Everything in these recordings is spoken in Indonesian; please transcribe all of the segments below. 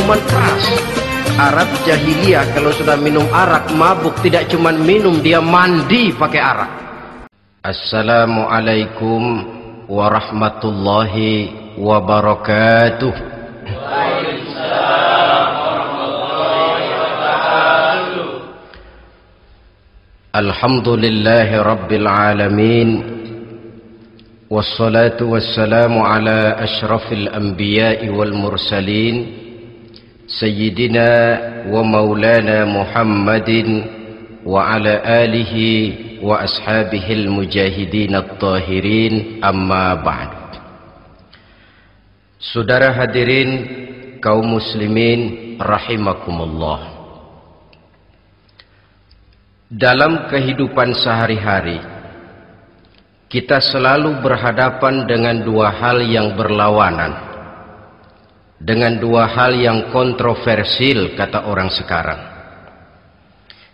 minuman keras. Arab jahiliyah kalau sudah minum arak mabuk, tidak cuma minum, dia mandi pakai arak. Assalamualaikum warahmatullahi wabarakatuh. Waalaikumsalam warahmatullahi wabarakatuh. Alhamdulillahi rabbil alamin. Wassalatu wassalamu ala ashrafil anbiya'i wal mursalin Sayyidina wa maulana Muhammadin wa ala alihi wa ashabihil mujahidin at-tahirin, amma ba'du. Saudara hadirin kaum muslimin rahimakumullah. Dalam kehidupan sehari-hari kita selalu berhadapan dengan dua hal yang berlawanan, dengan dua hal yang kontroversial kata orang sekarang,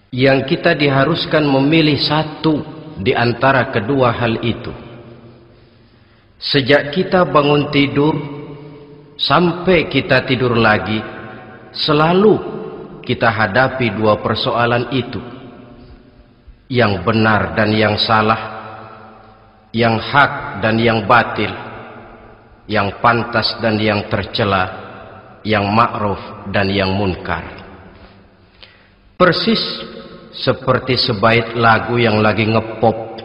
yang kita diharuskan memilih satu di antara kedua hal itu. Sejak kita bangun tidur sampai kita tidur lagi, selalu kita hadapi dua persoalan itu, yang benar dan yang salah, yang hak dan yang batil, yang pantas dan yang tercela, yang ma'ruf dan yang munkar. Persis seperti sebait lagu yang lagi ngepop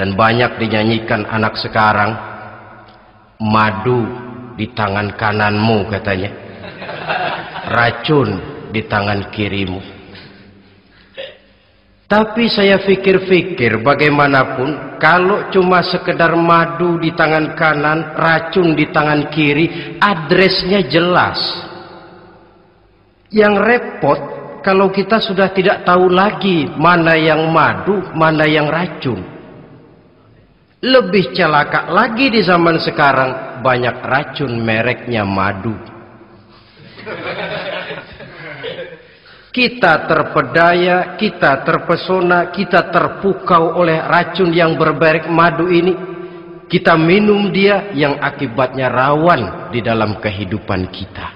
dan banyak dinyanyikan anak sekarang, madu di tangan kananmu katanya, racun di tangan kirimu. Tapi saya fikir-fikir, bagaimanapun kalau cuma sekedar madu di tangan kanan, racun di tangan kiri, adresnya jelas. Yang repot kalau kita sudah tidak tahu lagi mana yang madu, mana yang racun. Lebih celaka lagi di zaman sekarang, banyak racun mereknya madu. Kita terpedaya, kita terpesona, kita terpukau oleh racun yang bermerek madu ini. Kita minum dia, yang akibatnya rawan di dalam kehidupan kita.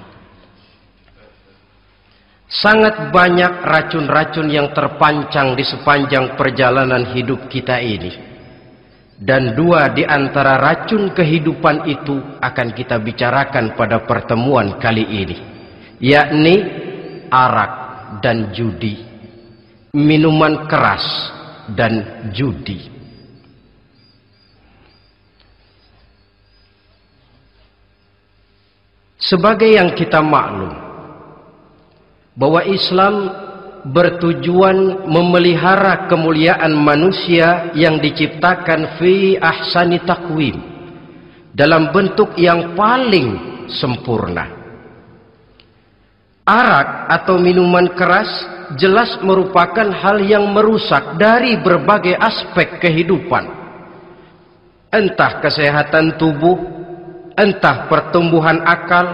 Sangat banyak racun-racun yang terpancang di sepanjang perjalanan hidup kita ini. Dan dua di antara racun kehidupan itu akan kita bicarakan pada pertemuan kali ini, yakni arak dan judi, minuman keras dan judi. Sebagai yang kita maklum bahwa Islam bertujuan memelihara kemuliaan manusia yang diciptakan fi ahsani taqwim, dalam bentuk yang paling sempurna. Arak atau minuman keras jelas merupakan hal yang merusak dari berbagai aspek kehidupan. Entah kesehatan tubuh, entah pertumbuhan akal,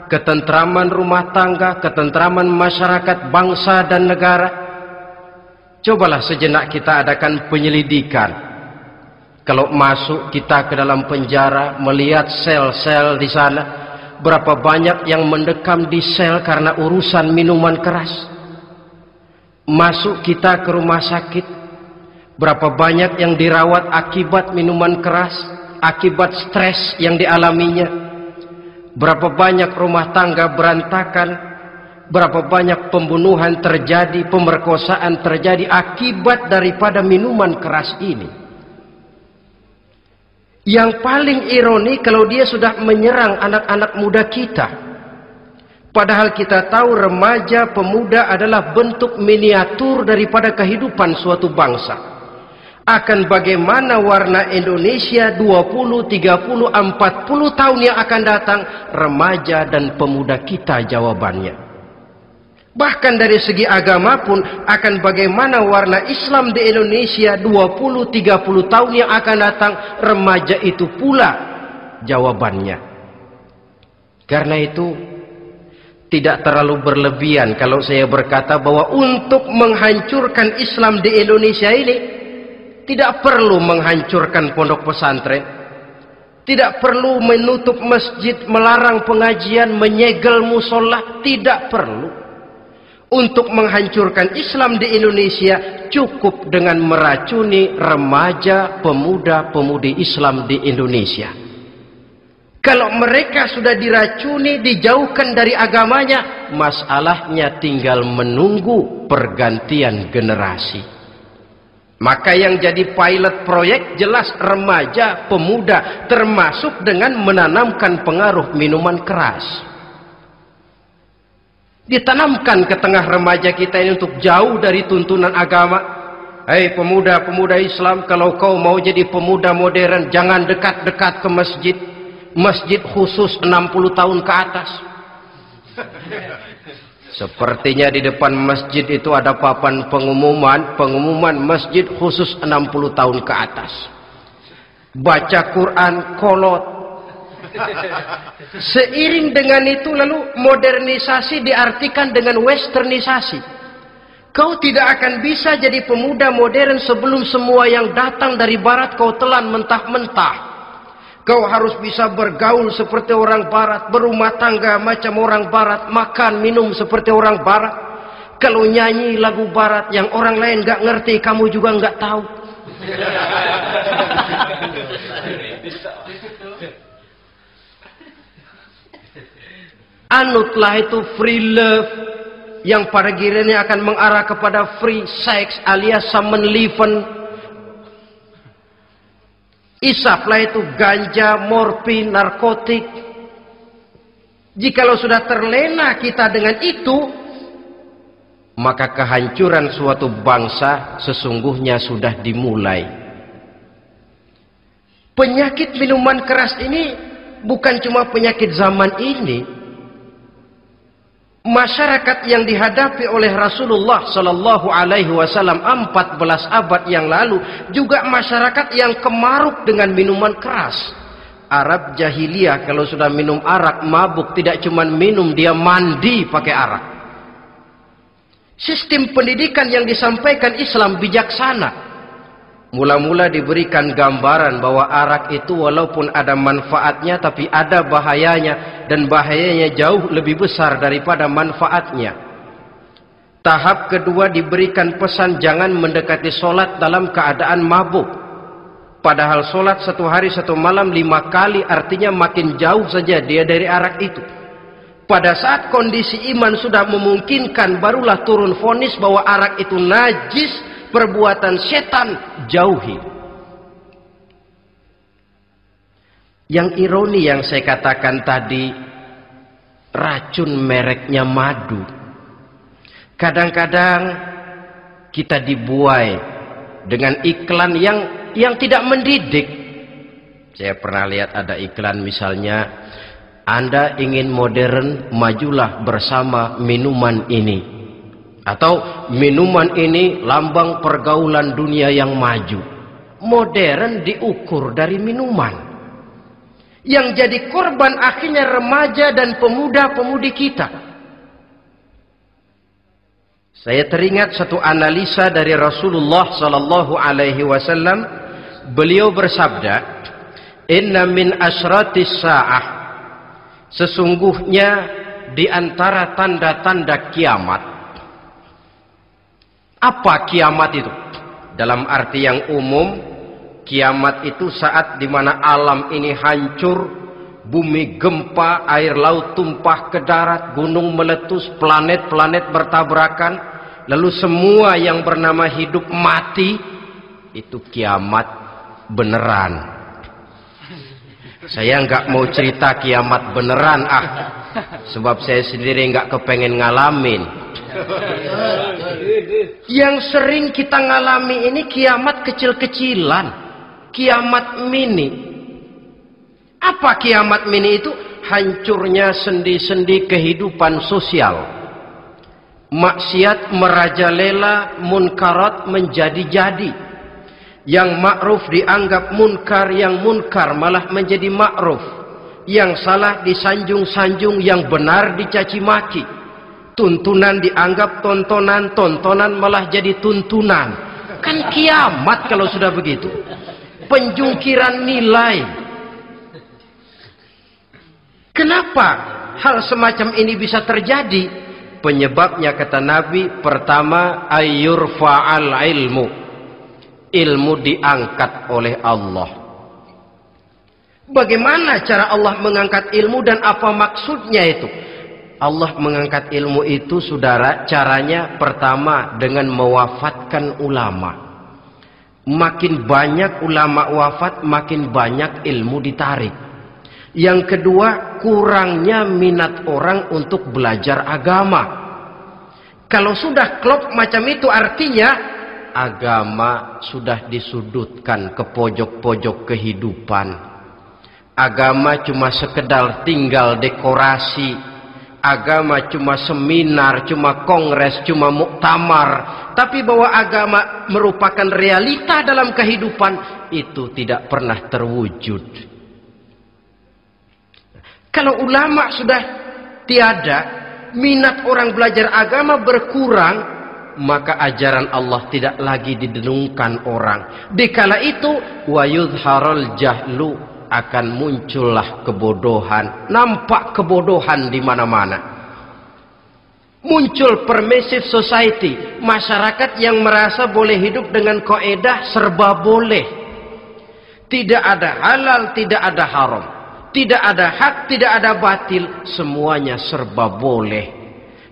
ketentraman rumah tangga, ketentraman masyarakat, bangsa dan negara. Cobalah sejenak kita adakan penyelidikan. Kalau masuk kita ke dalam penjara, melihat sel-sel di sana, berapa banyak yang mendekam di sel karena urusan minuman keras. Masuk kita ke rumah sakit, berapa banyak yang dirawat akibat minuman keras, akibat stres yang dialaminya. Berapa banyak rumah tangga berantakan, berapa banyak pembunuhan terjadi, pemerkosaan terjadi akibat daripada minuman keras ini. Yang paling ironi kalau dia sudah menyerang anak-anak muda kita. Padahal kita tahu remaja pemuda adalah bentuk miniatur daripada kehidupan suatu bangsa. Akan bagaimana warna Indonesia 20, 30, 40 tahun yang akan datang, remaja dan pemuda kita jawabannya. Bahkan dari segi agama pun, akan bagaimana warna Islam di Indonesia 20, 30 tahun yang akan datang, remaja itu pula jawabannya. Karena itu tidak terlalu berlebihan kalau saya berkata bahwa untuk menghancurkan Islam di Indonesia ini tidak perlu menghancurkan pondok pesantren, Tidak perlu menutup masjid, melarang pengajian, menyegel musola. Tidak perlu. Untuk menghancurkan Islam di Indonesia cukup dengan meracuni remaja, pemuda, pemudi Islam di Indonesia. Kalau mereka sudah diracuni, dijauhkan dari agamanya, masalahnya tinggal menunggu pergantian generasi. Maka yang jadi pilot proyek jelas remaja, pemuda, termasuk dengan menanamkan pengaruh minuman keras. Ditanamkan ke tengah remaja kita ini untuk jauh dari tuntunan agama. Hei pemuda-pemuda Islam, kalau kau mau jadi pemuda modern, jangan dekat-dekat ke masjid. Masjid khusus 60 tahun ke atas. Sepertinya di depan masjid itu ada papan pengumuman masjid khusus 60 tahun ke atas. Baca Quran kolot. Seiring dengan itu lalu modernisasi diartikan dengan westernisasi. Kau tidak akan bisa jadi pemuda modern sebelum semua yang datang dari barat kau telan mentah-mentah. Kau harus bisa bergaul seperti orang barat, berumah tangga macam orang barat, makan minum seperti orang barat. Kalau nyanyi lagu barat yang orang lain gak ngerti, kamu juga gak tahu. Anutlah itu free love yang pada gilirannya akan mengarah kepada free sex alias samenleven. Isaplah itu ganja, morfin, narkotik. Jikalau sudah terlena kita dengan itu, maka kehancuran suatu bangsa sesungguhnya sudah dimulai. Penyakit minuman keras ini bukan cuma penyakit zaman ini. Masyarakat yang dihadapi oleh Rasulullah Sallallahu Alaihi Wasallam 14 abad yang lalu juga masyarakat yang kemaruk dengan minuman keras. Arab jahiliyah kalau sudah minum arak mabuk, tidak cuma minum, dia mandi pakai arak. Sistem pendidikan yang disampaikan Islam bijaksana. Mula-mula diberikan gambaran bahwa arak itu walaupun ada manfaatnya tapi ada bahayanya, dan bahayanya jauh lebih besar daripada manfaatnya. Tahap kedua diberikan pesan jangan mendekati solat dalam keadaan mabuk. Padahal solat 1 hari 1 malam 5 kali, artinya makin jauh saja dia dari arak itu. Pada saat kondisi iman sudah memungkinkan, barulah turun vonis bahwa arak itu najis, perbuatan setan, jauhi. Yang ironi yang saya katakan tadi, racun mereknya madu. Kadang-kadang kita dibuai dengan iklan yang tidak mendidik. Saya pernah lihat ada iklan misalnya, Anda ingin modern, majulah bersama minuman ini. Atau minuman ini lambang pergaulan dunia yang maju. Modern diukur dari minuman. Yang jadi korban akhirnya remaja dan pemuda-pemudi kita. Saya teringat satu analisa dari Rasulullah Sallallahu Alaihi Wasallam. Beliau bersabda, Inna min asratis sa'ah. Sesungguhnya di antara tanda-tanda kiamat. Apa kiamat itu? Dalam arti yang umum, kiamat itu saat dimana alam ini hancur, bumi gempa, air laut tumpah ke darat, gunung meletus, planet-planet bertabrakan, lalu semua yang bernama hidup mati. Itu kiamat beneran. Saya nggak mau cerita kiamat beneran, sebab saya sendiri nggak kepengen ngalamin. Yang sering kita ngalami ini kiamat kecil-kecilan, kiamat mini. Apa kiamat mini itu? Hancurnya sendi-sendi kehidupan sosial. Maksiat merajalela, munkarat menjadi-jadi. Yang ma'ruf dianggap munkar, yang munkar malah menjadi ma'ruf. Yang salah disanjung-sanjung, yang benar dicaci maki. Tuntunan dianggap tontonan, tontonan malah jadi tuntunan. Kan kiamat kalau sudah begitu. Penjungkiran nilai. Kenapa hal semacam ini bisa terjadi? Penyebabnya kata Nabi, pertama ayyurfa'al ilmu. Ilmu diangkat oleh Allah. Bagaimana cara Allah mengangkat ilmu dan apa maksudnya itu? Allah mengangkat ilmu itu, saudara, caranya pertama dengan mewafatkan ulama. Makin banyak ulama wafat, makin banyak ilmu ditarik. Yang kedua, kurangnya minat orang untuk belajar agama. Kalau sudah klop macam itu, artinya agama sudah disudutkan ke pojok-pojok kehidupan. Agama cuma sekedar tinggal dekorasi. Agama cuma seminar, cuma kongres, cuma muktamar. Tapi bahwa agama merupakan realita dalam kehidupan, itu tidak pernah terwujud. Kalau ulama sudah tiada, minat orang belajar agama berkurang, maka ajaran Allah tidak lagi didengungkan orang. Dikala itu, wa yudharul jahlu, akan muncullah kebodohan. Nampak kebodohan di mana-mana. Muncul permissive society, masyarakat yang merasa boleh hidup dengan kaedah serba boleh. Tidak ada halal, tidak ada haram. Tidak ada hak, tidak ada batil, semuanya serba boleh.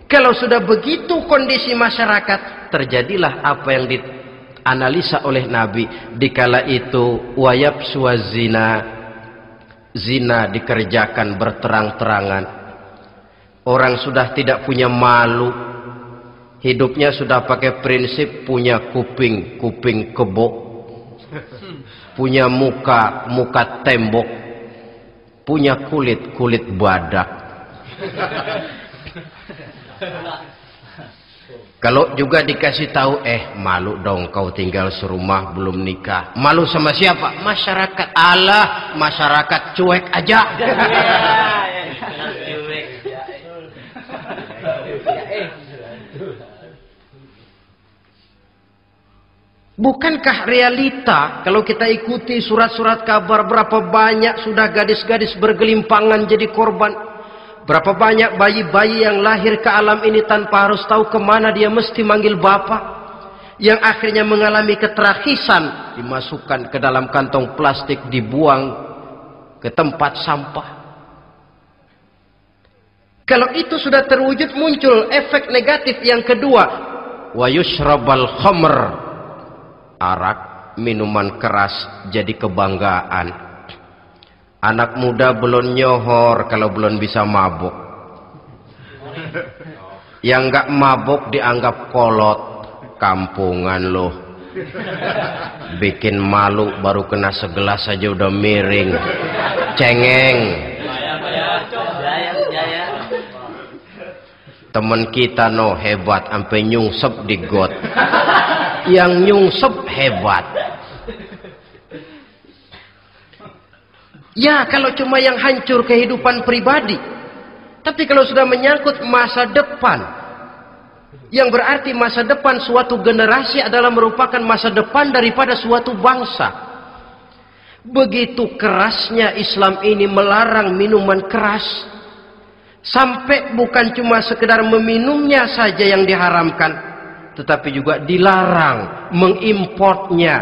Kalau sudah begitu kondisi masyarakat, terjadilah apa yang dianalisa oleh Nabi. Dikala itu, wayabsu zina, zina dikerjakan berterang-terangan. Orang sudah tidak punya malu. Hidupnya sudah pakai prinsip punya kuping, kuping kebo. Punya muka, muka tembok. Punya kulit, kulit badak. Kalau juga dikasih tahu, malu dong kau tinggal serumah belum nikah. Malu sama siapa? Masyarakat. Allah, masyarakat cuek aja. Bukankah realita kalau kita ikuti surat-surat kabar, berapa banyak sudah gadis-gadis bergelimpangan jadi korban? Berapa banyak bayi-bayi yang lahir ke alam ini tanpa harus tahu kemana dia mesti manggil bapak, yang akhirnya mengalami ketrakisan, dimasukkan ke dalam kantong plastik, dibuang ke tempat sampah. Kalau itu sudah terwujud, muncul efek negatif yang kedua, wa yushrabal khamr, arak, minuman keras jadi kebanggaan. Anak muda belum nyohor kalau belum bisa mabuk. Yang enggak mabuk dianggap kolot. Kampungan loh. Bikin malu baru kena segelas saja udah miring. Cengeng. Temen kita hebat sampai nyungsep di got. Yang nyungsep hebat. Ya, kalau cuma yang hancur kehidupan pribadi. Tapi kalau sudah menyangkut masa depan, yang berarti masa depan suatu generasi adalah merupakan masa depan daripada suatu bangsa. Begitu kerasnya Islam ini melarang minuman keras, sampai bukan cuma sekedar meminumnya saja yang diharamkan, tetapi juga dilarang mengimportnya,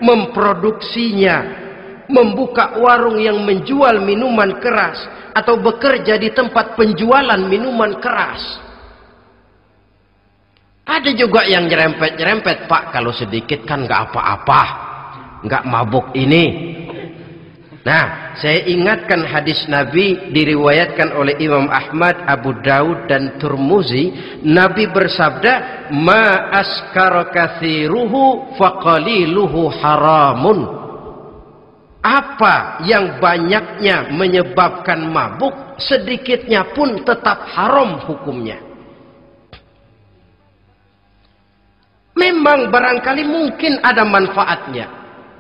memproduksinya, membuka warung yang menjual minuman keras, atau bekerja di tempat penjualan minuman keras. Ada juga yang nyerempet-nyerempet, Pak, kalau sedikit kan nggak apa-apa, nggak mabuk ini. Nah, saya ingatkan hadis Nabi diriwayatkan oleh Imam Ahmad, Abu Daud dan Tirmizi. Nabi bersabda, "Ma askara katsiruhu faqaliluhu haramun." Apa yang banyaknya menyebabkan mabuk, sedikitnya pun tetap haram hukumnya. Memang barangkali mungkin ada manfaatnya,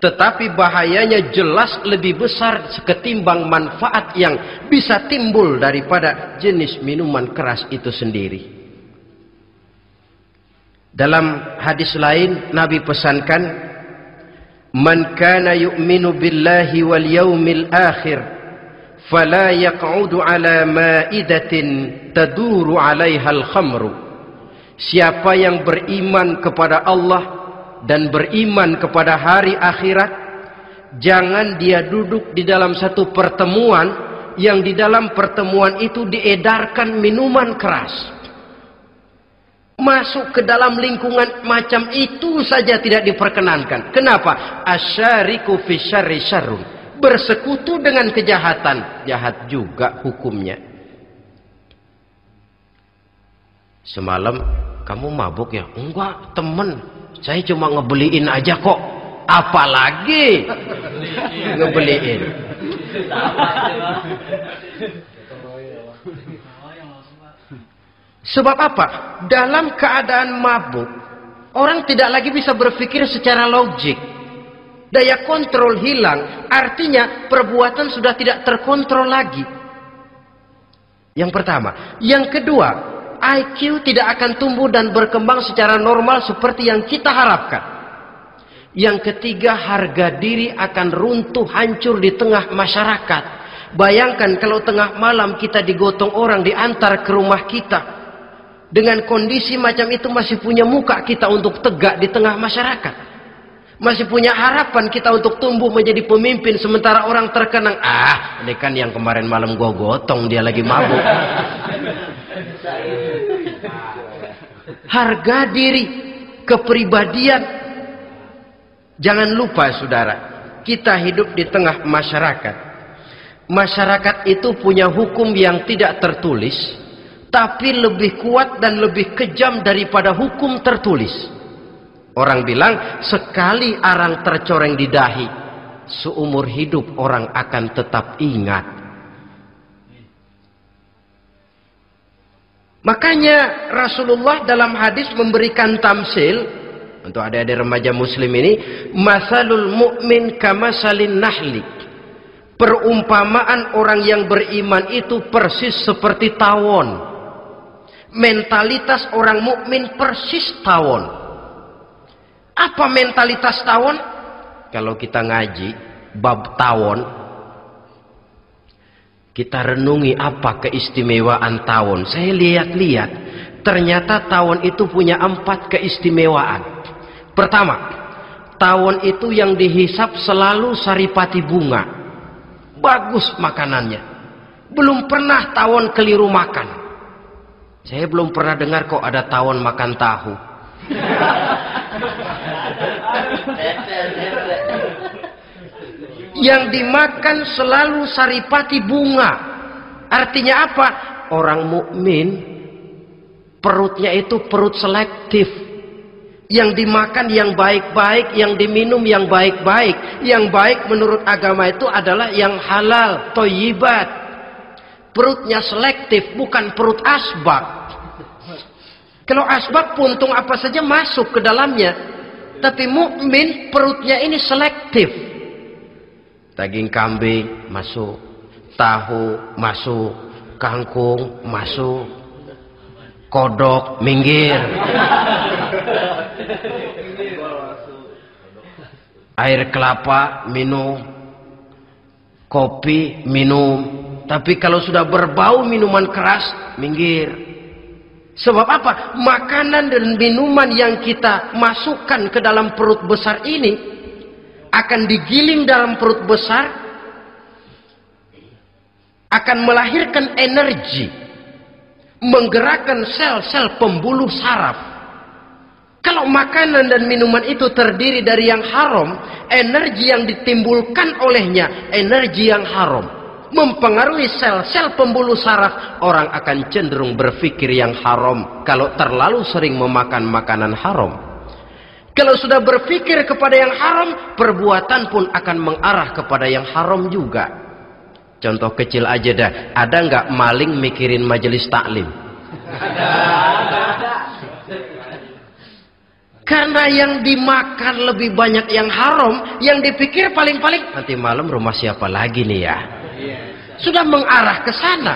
tetapi bahayanya jelas lebih besar ketimbang manfaat yang bisa timbul daripada jenis minuman keras itu sendiri. Dalam hadis lain Nabi pesankan, "Man kana yu'minu billahi wal yaumil akhir fala yaq'udu ala ma'idatin taduru 'alaiha al-khamru. Siapa yang beriman kepada Allah dan beriman kepada hari akhirat, jangan dia duduk di dalam satu pertemuan yang di dalam pertemuan itu diedarkan minuman keras. Masuk ke dalam lingkungan macam itu saja tidak diperkenankan. Kenapa? Asyariku fi syarri syarrun. Bersekutu dengan kejahatan, jahat juga hukumnya. Semalam kamu mabuk ya? Enggak, temen. Saya cuma ngebeliin aja kok. Apalagi ngebeliin. Sebab apa? Dalam keadaan mabuk, orang tidak lagi bisa berpikir secara logik. Daya kontrol hilang, artinya perbuatan sudah tidak terkontrol lagi. Yang pertama. Yang kedua, IQ tidak akan tumbuh dan berkembang secara normal seperti yang kita harapkan. Yang ketiga, harga diri akan runtuh hancur di tengah masyarakat. Bayangkan kalau tengah malam kita digotong orang, diantar ke rumah kita. Dengan kondisi macam itu masih punya muka kita untuk tegak di tengah masyarakat. Masih punya harapan kita untuk tumbuh menjadi pemimpin, sementara orang terkenang, ini kan yang kemarin malam gua gotong, dia lagi mabuk. Harga diri, kepribadian. Jangan lupa saudara, kita hidup di tengah masyarakat. Masyarakat itu punya hukum yang tidak tertulis, tapi lebih kuat dan lebih kejam daripada hukum tertulis. Orang bilang, sekali arang tercoreng di dahi, seumur hidup orang akan tetap ingat. Makanya Rasulullah dalam hadis memberikan tamsil untuk adik-adik remaja muslim ini, masalul mu'min kamasalin nahli. Perumpamaan orang yang beriman itu persis seperti tawon. Mentalitas orang mukmin persis tawon. Apa mentalitas tawon? Kalau kita ngaji bab tawon, kita renungi apa keistimewaan tawon. Saya lihat-lihat, ternyata tawon itu punya 4 keistimewaan. Pertama, tawon itu yang dihisap selalu saripati bunga. Bagus makanannya. Belum pernah tawon keliru makan. Saya belum pernah dengar kok ada tawon makan tahu. Yang dimakan selalu saripati bunga. Artinya apa? Orang mukmin perutnya itu perut selektif. Yang dimakan yang baik-baik, yang diminum yang baik-baik. Yang baik menurut agama itu adalah yang halal, thayyibat. Perutnya selektif, bukan perut asbak. Kalau asbak puntung apa saja masuk ke dalamnya. Tapi mukmin perutnya ini selektif. Daging kambing masuk, tahu masuk, kangkung masuk, kodok minggir. Air kelapa minum, kopi minum. Tapi kalau sudah berbau minuman keras, minggir. Sebab apa? Makanan dan minuman yang kita masukkan ke dalam perut besar ini akan digiling dalam perut besar, akan melahirkan energi, menggerakkan sel-sel pembuluh saraf. Kalau makanan dan minuman itu terdiri dari yang haram, energi yang ditimbulkan olehnya energi yang haram, mempengaruhi sel-sel pembuluh saraf. Orang akan cenderung berpikir yang haram kalau terlalu sering memakan makanan haram. Kalau sudah berpikir kepada yang haram, perbuatan pun akan mengarah kepada yang haram juga. Contoh kecil aja dah, ada nggak maling mikirin majelis taklim? Ada. Karena yang dimakan lebih banyak yang haram, yang dipikir paling-paling nanti malam rumah siapa lagi nih ya? Sudah mengarah ke sana.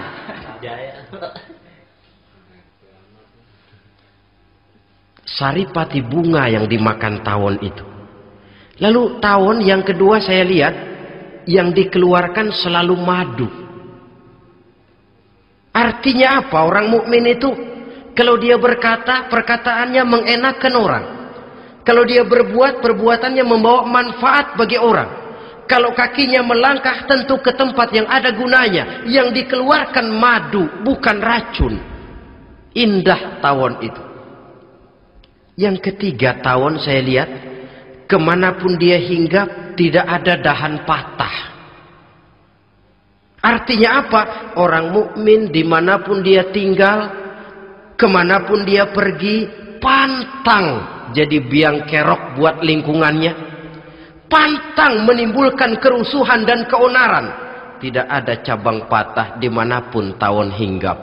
Saripati bunga yang dimakan tawon itu. Lalu tawon yang kedua saya lihat yang dikeluarkan selalu madu. Artinya apa orang mukmin itu? Kalau dia berkata, perkataannya mengenakan orang. Kalau dia berbuat, perbuatannya membawa manfaat bagi orang. Kalau kakinya melangkah, tentu ke tempat yang ada gunanya. Yang dikeluarkan madu, bukan racun. Indah tawon itu. Yang ketiga, tawon saya lihat, kemanapun dia hinggap, tidak ada dahan patah. Artinya apa? Orang mukmin dimanapun dia tinggal, kemanapun dia pergi, pantang jadi biang kerok buat lingkungannya, pantang menimbulkan kerusuhan dan keonaran. Tidak ada cabang patah dimanapun tawon hinggap.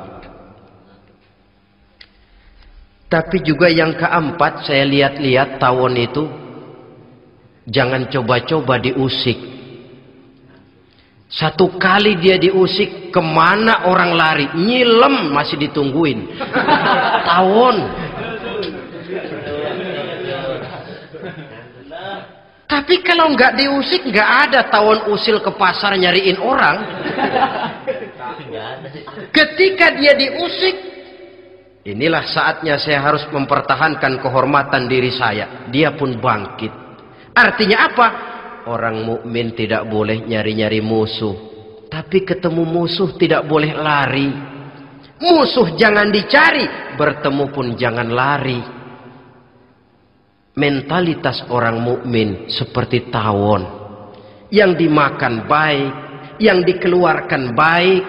Tapi juga yang keempat, saya lihat-lihat tawon itu jangan coba-coba diusik. Satu kali dia diusik, kemana orang lari? Nyilem masih ditungguin. Tawon. Tapi kalau nggak diusik, nggak ada tawon usil ke pasar nyariin orang. Ketika dia diusik, inilah saatnya saya harus mempertahankan kehormatan diri saya. Dia pun bangkit. Artinya apa? Orang mukmin tidak boleh nyari-nyari musuh. Tapi ketemu musuh tidak boleh lari. Musuh jangan dicari, bertemu pun jangan lari. Mentalitas orang mukmin seperti tawon. Yang dimakan baik, yang dikeluarkan baik.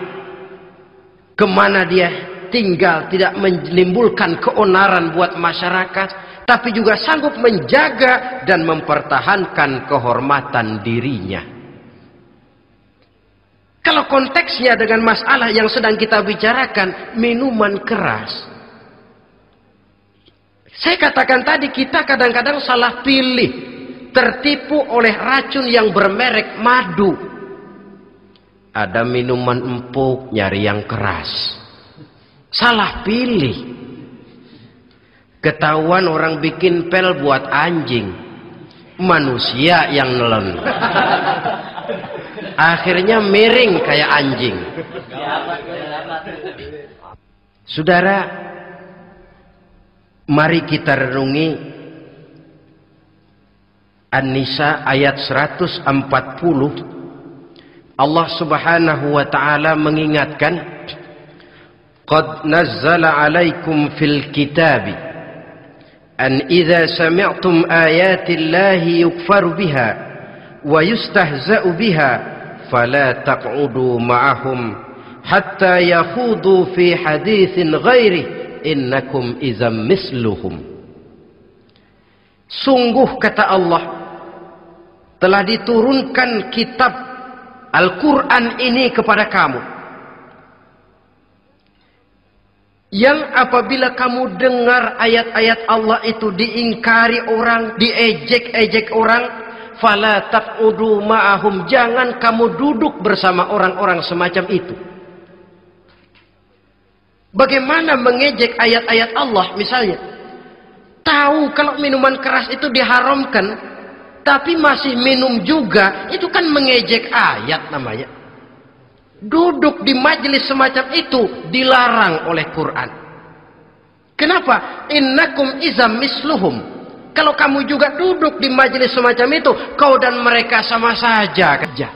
Kemana dia tinggal tidak menimbulkan keonaran buat masyarakat. Tapi juga sanggup menjaga dan mempertahankan kehormatan dirinya. Kalau konteksnya dengan masalah yang sedang kita bicarakan, minuman keras. Saya katakan tadi, kita kadang-kadang salah pilih. Tertipu oleh racun yang bermerek madu. Ada minuman empuk, nyari yang keras. Salah pilih. Ketahuan orang bikin pel buat anjing, manusia yang nelen. Akhirnya miring kayak anjing. Saudara, mari kita renungi An-Nisa ayat 140. Allah Subhanahu wa taala mengingatkan, "Qad nazzala 'alaikum fil kitabi an idza sami'tum ayatillahi yukfaru biha wa yustahza'u biha fala taq'udu ma'ahum hatta yakhudu fi haditsin ghairi innakum idzam misluhum." Sungguh kata Allah, telah diturunkan kitab Al-Quran ini kepada kamu, yang apabila kamu dengar ayat-ayat Allah itu diingkari orang, diejek-ejek orang, fala taq'udu ma'ahum, jangan kamu duduk bersama orang-orang semacam itu. Bagaimana mengejek ayat-ayat Allah misalnya? Tahu kalau minuman keras itu diharamkan, tapi masih minum juga, itu kan mengejek ayat namanya. Duduk di majelis semacam itu dilarang oleh Quran. Kenapa? Innakum izam misluhum. Kalau kamu juga duduk di majelis semacam itu, kau dan mereka sama saja kerja.